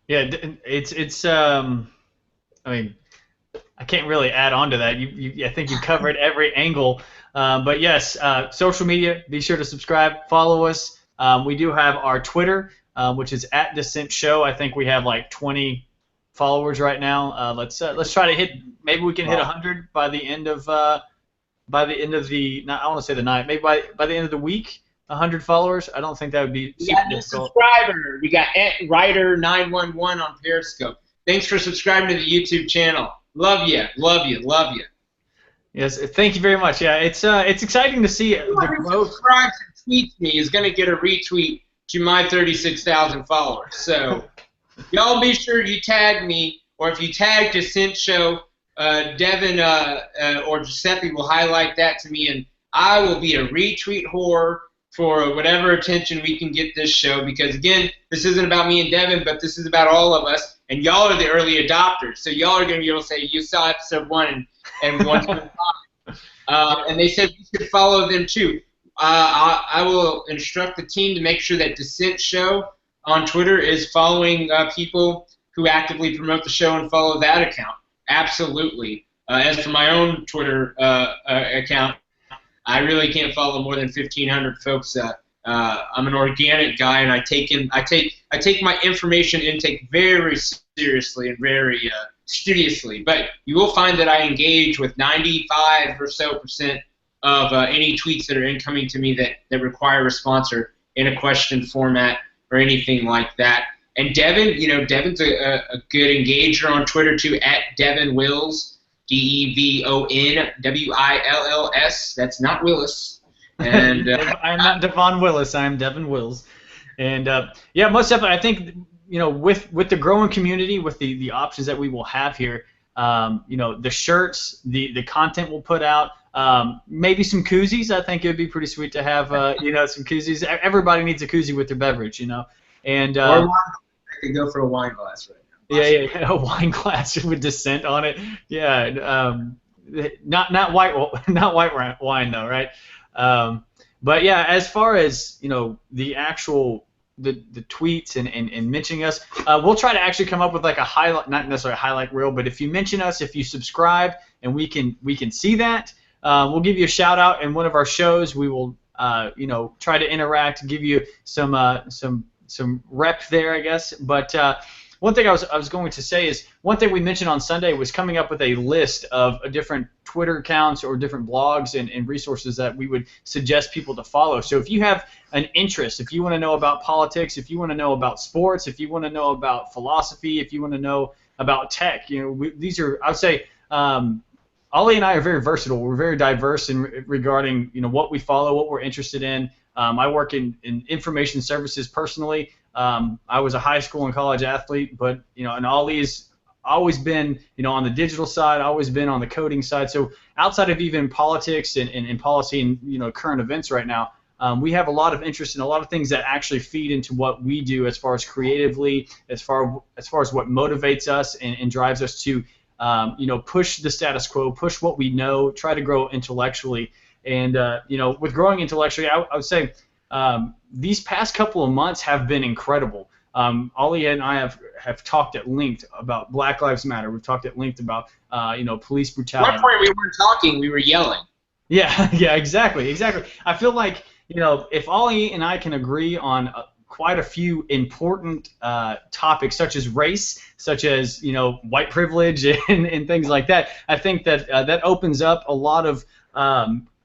S1: Yeah, it's I mean, I can't really add on to that. I think you covered every angle. But yes, social media, be sure to subscribe, follow us. We do have our Twitter, which is @DissentShow. I think we have like 20 followers right now. Let's try to hit. Maybe we can hit 100 by the end of the. I want to say the night. Maybe by the end of the week, 100 followers. I don't think that would be super difficult.
S2: Subscriber. We got Ryder911 on Periscope. Thanks for subscribing to the YouTube channel. Love you, love you, love you.
S1: Yes, thank you very much. Yeah, it's exciting to see the growth.
S2: Subscribes and tweets me is going to get a retweet to my 36,000 followers. So y'all be sure you tag me, or if you tag Dissent Show, Devin or Giuseppe will highlight that to me, and I will be a retweet whore for whatever attention we can get this show, because again, this isn't about me and Devin, but this is about all of us, and y'all are the early adopters, so y'all are going to be able to say, you saw episode 1 and 1 and they said we should follow them too. I will instruct the team to make sure that Dissent Show on Twitter is following people who actively promote the show and follow that account. Absolutely. As for my own Twitter account, I really can't follow more than 1,500 folks. I'm an organic guy, and I take my information intake very seriously and very studiously. But you will find that I engage with 95% or so of any tweets that are incoming to me that require a response or in a question format or anything like that. And Devin, Devin's a good engager on Twitter too, @DevinWills, DEVONWILLS. That's not Willis. And
S1: I'm not Devon Willis. I'm Devin Wills. And yeah, most definitely, I think with the growing community, with the options that we will have here, the shirts, the content we'll put out, maybe some koozies. I think it would be pretty sweet to have some koozies. Everybody needs a koozie with their beverage, and
S2: or wine. I could go for a wine glass right now.
S1: Yeah, a wine glass with Dissent on it. Yeah, not white wine though, right? But yeah, as far as the actual the tweets and mentioning us, we'll try to actually come up with like a highlight, not necessarily a highlight reel, but if you mention us, if you subscribe, and we can see that, we'll give you a shout out in one of our shows. We will, try to interact, give you some rep there, I guess. But one thing I was going to say is one thing we mentioned on Sunday was coming up with a list of different Twitter accounts or different blogs and resources that we would suggest people to follow. So if you have an interest, if you want to know about politics, if you want to know about sports, if you want to know about philosophy, if you want to know about tech, these are, I would say, Ollie and I are very versatile. We're very diverse regarding what we follow, what we're interested in. I work in information services personally. I was a high school and college athlete, but and Ollie's always been on the digital side, always been on the coding side. So outside of even politics and policy and current events right now, we have a lot of interest in a lot of things that actually feed into what we do as far as creatively, as far as what motivates us and drives us to push the status quo, push what we know, try to grow intellectually. And, with growing intellectually, I would say these past couple of months have been incredible. Ollie and I have talked at length about Black Lives Matter. We've talked at length about, police brutality.
S2: At one point we weren't talking, we were yelling.
S1: Yeah, exactly. I feel like, if Ollie and I can agree on quite a few important topics, such as race, such as white privilege and things like that, I think that that opens up a lot of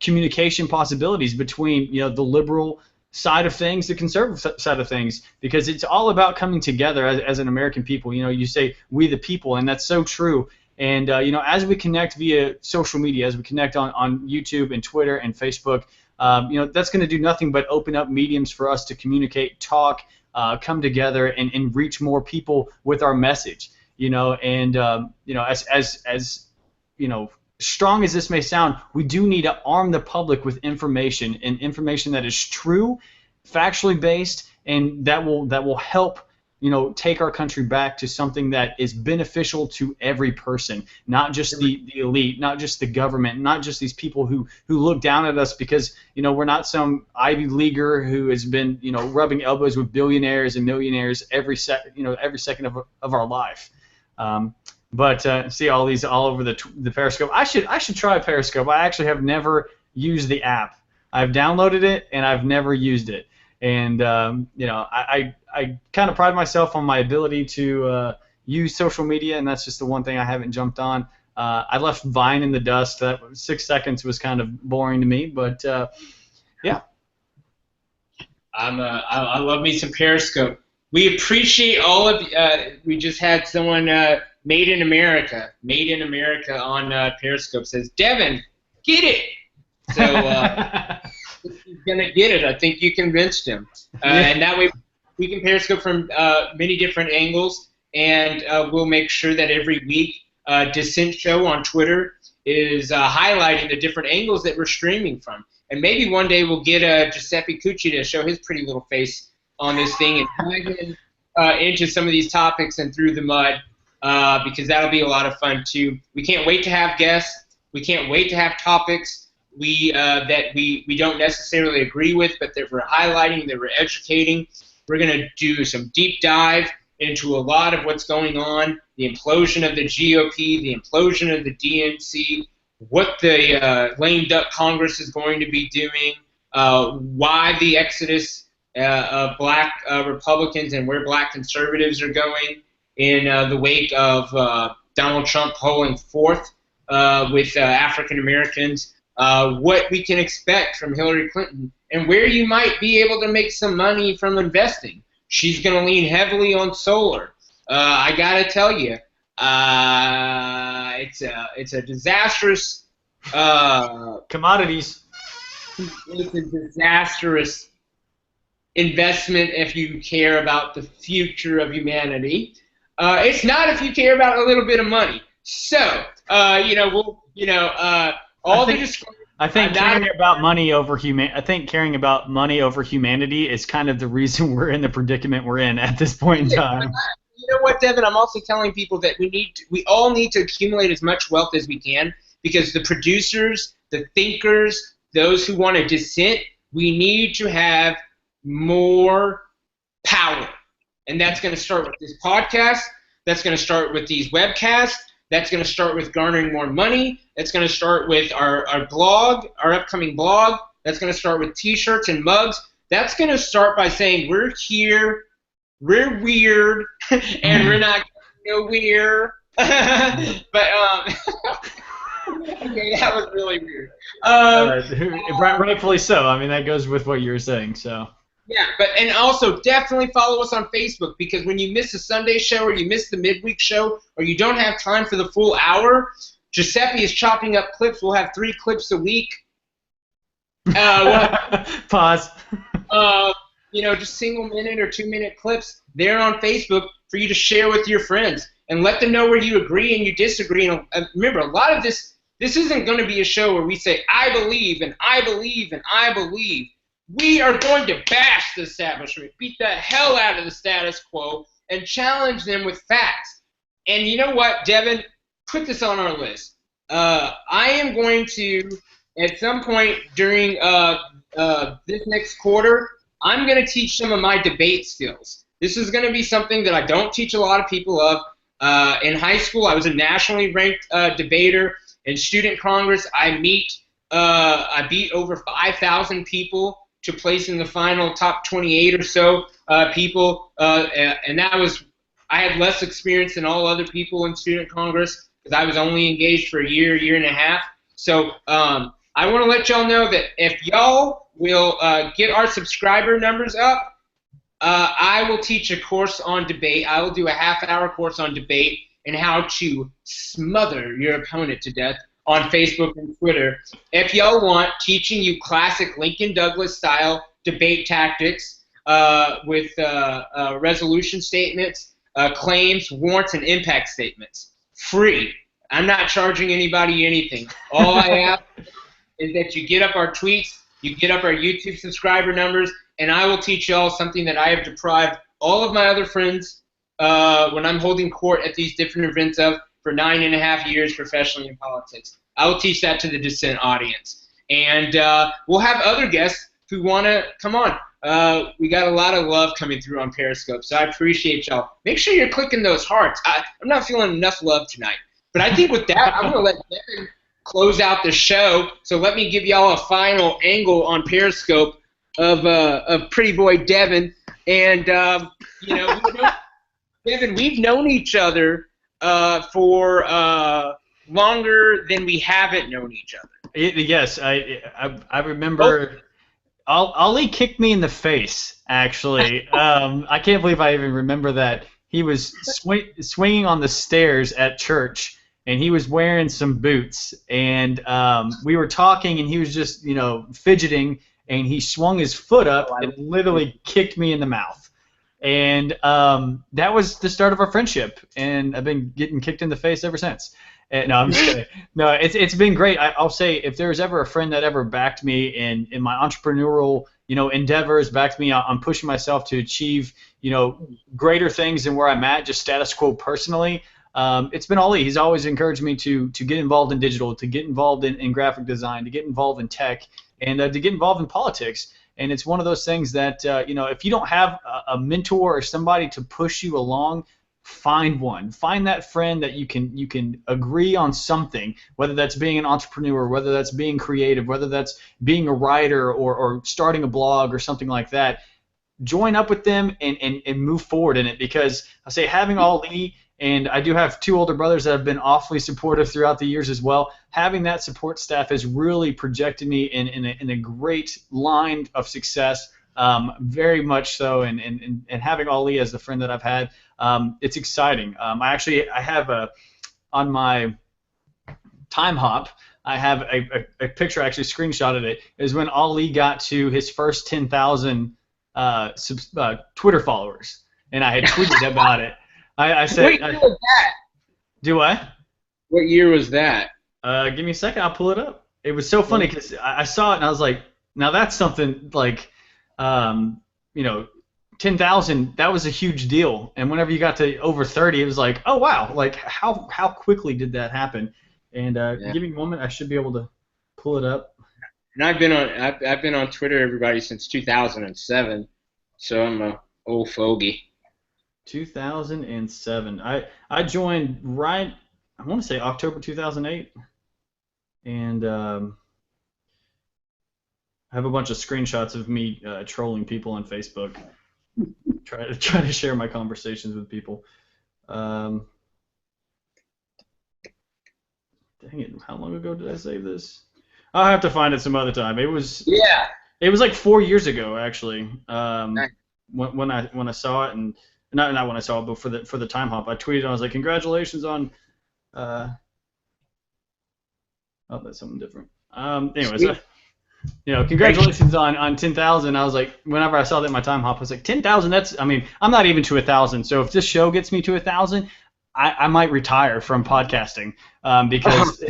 S1: communication possibilities between the liberal side of things, the conservative side of things, because it's all about coming together as an American people. You say we the people, and that's so true. And as we connect via social media, as we connect on YouTube and Twitter and Facebook, that's going to do nothing but open up mediums for us to communicate, talk, come together, and reach more people with our message. As strong as this may sound, we do need to arm the public with information, and information that is true, factually based, and that will help take our country back to something that is beneficial to every person, not just the elite, not just the government, not just these people who look down at us because we're not some Ivy Leaguer who has been rubbing elbows with billionaires and millionaires every second of our life. But see all these all over the Periscope. I should try Periscope. I actually have never used the app. I've downloaded it and I've never used it. And I kind of pride myself on my ability to use social media, and that's just the one thing I haven't jumped on. I left Vine in the dust. That 6 seconds was kind of boring to me, but yeah.
S2: I love me some Periscope. We appreciate all of. We just had someone. Made in America on Periscope says, Devin, get it. So he's gonna get it. I think you convinced him, and that way we can Periscope from many different angles, and we'll make sure that every week Dissent Show on Twitter is highlighting the different angles that we're streaming from, and maybe one day we'll get Giuseppe Cucci to show his pretty little face on this thing and dive in into some of these topics and through the mud. Because that'll be a lot of fun too. We can't wait to have guests. We can't wait to have topics that we don't necessarily agree with, but that we're highlighting, that we're educating. We're going to do some deep dive into a lot of what's going on, the implosion of the GOP, the implosion of the DNC, what the lame duck Congress is going to be doing, why the exodus of black Republicans and where black conservatives are going in the wake of Donald Trump polling fourth with African Americans, what we can expect from Hillary Clinton, and where you might be able to make some money from investing. She's going to lean heavily on solar. I got to tell you, it's a disastrous
S1: commodities.
S2: It's a disastrous investment if you care about the future of humanity. It's not if you care about a little bit of money. So, I
S1: think caring about money over humanity is kind of the reason we're in the predicament we're in at this point in time.
S2: You know what, Devin? I'm also telling people that we all need to accumulate as much wealth as we can, because the producers, the thinkers, those who want to dissent, we need to have more power. And that's going to start with this podcast. That's going to start with these webcasts. That's going to start with garnering more money. That's going to start with our blog, our upcoming blog. That's going to start with T-shirts and mugs. That's going to start by saying we're here, we're weird, and we're not going weird. But okay, that was really weird.
S1: Rightfully so. I mean, that goes with what you were saying. So.
S2: Yeah, and also definitely follow us on Facebook, because when you miss a Sunday show or you miss the midweek show or you don't have time for the full hour, Giuseppe is chopping up clips. We'll have 3 clips a week.
S1: Pause.
S2: Just single minute or 2-minute clips there on Facebook for you to share with your friends and let them know where you agree and you disagree. And remember, a lot of this isn't going to be a show where we say, I believe and I believe and I believe. We are going to bash the establishment, beat the hell out of the status quo, and challenge them with facts. And you know what, Devin? Put this on our list. I am going to, at some point during this next quarter, I'm going to teach some of my debate skills. This is going to be something that I don't teach a lot of people of. In high school, I was a nationally ranked debater. In student congress, I beat over 5,000 people to place in the final top 28 or so people, and I had less experience than all other people in student congress because I was only engaged for a year and a half. So I want to let y'all know that if y'all will get our subscriber numbers up, I will teach a course on debate. I will do a half-hour course on debate and how to smother your opponent to death on Facebook and Twitter. If y'all want, teaching you classic Lincoln Douglas style debate tactics with resolution statements, claims, warrants, and impact statements. Free. I'm not charging anybody anything. All I ask is that you get up our tweets, you get up our YouTube subscriber numbers, and I will teach y'all something that I have deprived all of my other friends when I'm holding court at these different events of for 9.5 years professionally in politics. I will teach that to the dissent audience. And we'll have other guests who want to come on. We got a lot of love coming through on Periscope, so I appreciate y'all. Make sure you're clicking those hearts. I'm not feeling enough love tonight. But I think with that, I'm going to let Devin close out the show. So let me give y'all a final angle on Periscope of pretty boy Devin. And, Devin, we've known each other for longer than we haven't known each other.
S1: Yes, I remember. Ali kicked me in the face, actually. I can't believe I even remember that. He was swinging on the stairs at church, and he was wearing some boots. And we were talking, and he was just, fidgeting, and he swung his foot up and literally kicked me in the mouth. And that was the start of our friendship, and I've been getting kicked in the face ever since. No, I'm just kidding. No, it's been great. I'll say if there was ever a friend that ever backed me in my entrepreneurial endeavors, backed me on pushing myself to achieve greater things than where I'm at, just status quo personally, it's been Ali. He's always encouraged me to get involved in digital, to get involved in graphic design, to get involved in tech, and to get involved in politics. And it's one of those things that, if you don't have a mentor or somebody to push you along, find one. Find that friend that you can agree on something, whether that's being an entrepreneur, whether that's being creative, whether that's being a writer or starting a blog or something like that. Join up with them and move forward in it, because I say having Ali, and I do have 2 older brothers that have been awfully supportive throughout the years as well. Having that support staff has really projected me in a great line of success, very much so. And having Ali as the friend that I've had, it's exciting. I have on my time hop, I have a picture. I actually screenshotted it. It was when Ali got to his first 10,000 Twitter followers, and I had tweeted about it. I said,
S2: what year was that?
S1: Do I?
S2: What year was that?
S1: Give me a second. I'll pull it up. It was so funny because I saw it and I was like, now that's something like, 10,000. That was a huge deal. And whenever you got to over 30, it was like, oh wow, like how quickly did that happen? And give me a moment. I should be able to pull it up.
S2: And I've been on Twitter, everybody, since 2007. So I'm a old fogey.
S1: 2007. I joined right I want to say October 2008, and I have a bunch of screenshots of me trolling people on Facebook. Try to share my conversations with people. Dang it! How long ago did I save this? I'll have to find it some other time. It was like 4 years ago actually. When I saw it, and not when I saw it, but for the time hop, I tweeted. I was like, congratulations on. Oh, that's something different. Anyways, congratulations on 10,000. I was like, whenever I saw that in my time hop, I was like, 10,000. I mean, I'm not even to 1,000. So if this show gets me to 1,000, I might retire from podcasting because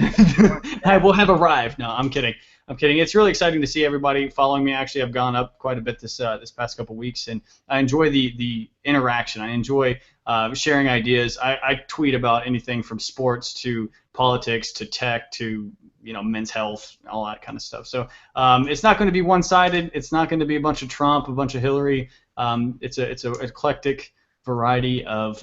S1: I will have arrived. No, I'm kidding. It's really exciting to see everybody following me. Actually, I've gone up quite a bit this past couple weeks, and I enjoy the interaction. I enjoy sharing ideas. I tweet about anything from sports to politics to tech to men's health, all that kind of stuff. So it's not going to be one-sided. It's not going to be a bunch of Trump, a bunch of Hillary. It's a eclectic variety of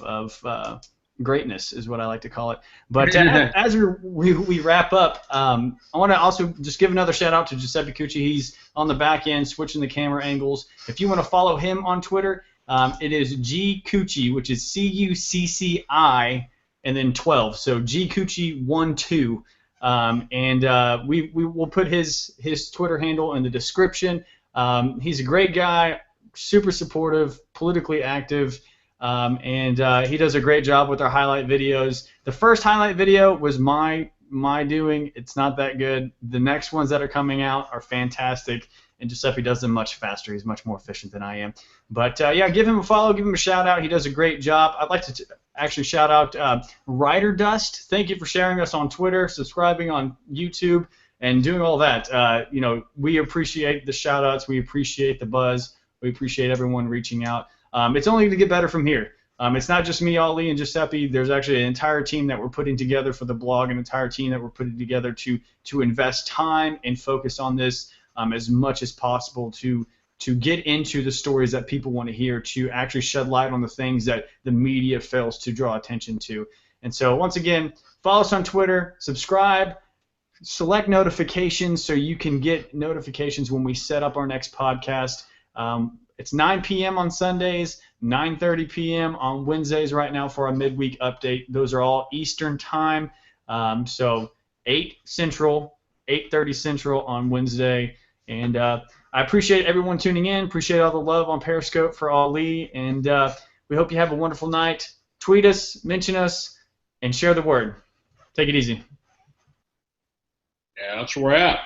S1: greatness is what I like to call it. But as we wrap up, I want to also just give another shout out to Giuseppe Cucci. He's on the back end switching the camera angles. If you want to follow him on Twitter, it is G Cucci, which is CUCCI and then 12. So G Cucci 12. And we will put his Twitter handle in the description. He's a great guy, super supportive, politically active. And he does a great job with our highlight videos. The first highlight video was my doing. It's not that good. The next ones that are coming out are fantastic, and Giuseppe does them much faster. He's much more efficient than I am. But yeah, give him a follow, give him a shout out. He does a great job. I'd like to actually shout out Rider Dust. Thank you for sharing us on Twitter, subscribing on YouTube, and doing all that. We appreciate the shout outs. We appreciate the buzz. We appreciate everyone reaching out. It's only going to get better from here. It's not just me, Ali, and Giuseppe. There's actually an entire team that we're putting together for the blog, an entire team that we're putting together to invest time and focus on this as much as possible to get into the stories that people want to hear, to actually shed light on the things that the media fails to draw attention to. And so, once again, follow us on Twitter, subscribe, select notifications so you can get notifications when we set up our next podcast. It's 9 p.m. on Sundays, 9:30 p.m. on Wednesdays right now for our midweek update. Those are all Eastern time, so 8 Central, 8:30 Central on Wednesday. And I appreciate everyone tuning in. Appreciate all the love on Periscope for Ali, and we hope you have a wonderful night. Tweet us, mention us, and share the word. Take it easy.
S2: Yeah, that's where we're at.